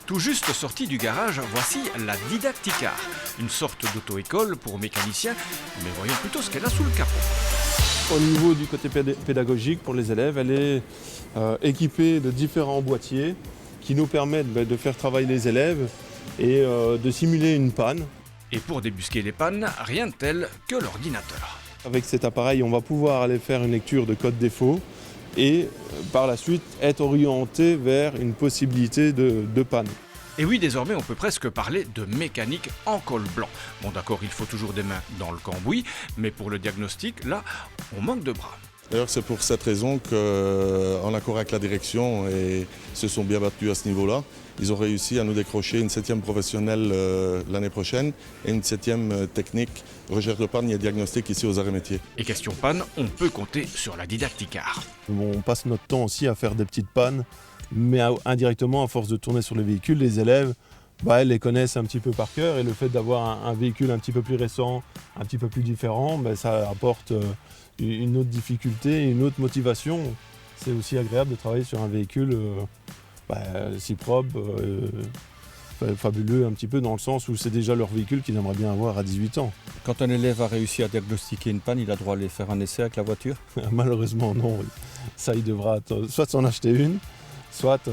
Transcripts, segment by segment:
Tout juste sorti du garage, voici la Didacticar, une sorte d'auto-école pour mécaniciens, mais voyons plutôt ce qu'elle a sous le capot. Au niveau du côté pédagogique pour les élèves, elle est équipée de différents boîtiers qui nous permettent de faire travailler les élèves et de simuler une panne. Et pour débusquer les pannes, rien de tel que l'ordinateur. Avec cet appareil, on va pouvoir aller faire une lecture de code défaut et par la suite être orienté vers une possibilité de panne. Et oui, désormais, on peut presque parler de mécanique en col blanc. Bon d'accord, il faut toujours des mains dans le cambouis, mais pour le diagnostic, là, on manque de bras. D'ailleurs, c'est pour cette raison qu'en accord avec la direction, et se sont bien battus à ce niveau-là, ils ont réussi à nous décrocher une 7e professionnelle l'année prochaine et une 7e technique, recherche de panne et diagnostic ici aux arrêts métiers. Et question panne, on peut compter sur la Didacticar. On passe notre temps aussi à faire des petites pannes, mais indirectement, à force de tourner sur les véhicules, les élèves elles les connaissent un petit peu par cœur et le fait d'avoir un véhicule un petit peu plus récent, un petit peu plus différent, ça apporte une autre difficulté, une autre motivation. C'est aussi agréable de travailler sur un véhicule si propre, fabuleux un petit peu dans le sens où c'est déjà leur véhicule qu'ils aimeraient bien avoir à 18 ans. Quand un élève a réussi à diagnostiquer une panne, il a droit à aller faire un essai avec la voiture? Malheureusement non, ça il devra soit s'en acheter une, soit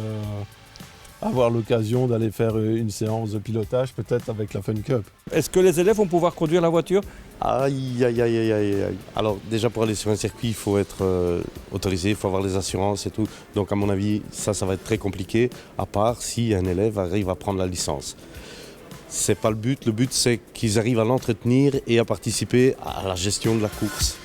avoir l'occasion d'aller faire une séance de pilotage peut-être avec la Fun Cup. Est-ce que les élèves vont pouvoir conduire la voiture? Aïe, aïe, aïe, aïe, aïe. Alors déjà pour aller sur un circuit, il faut être autorisé, il faut avoir les assurances et tout. Donc à mon avis, ça va être très compliqué, à part si un élève arrive à prendre la licence. C'est pas le but c'est qu'ils arrivent à l'entretenir et à participer à la gestion de la course.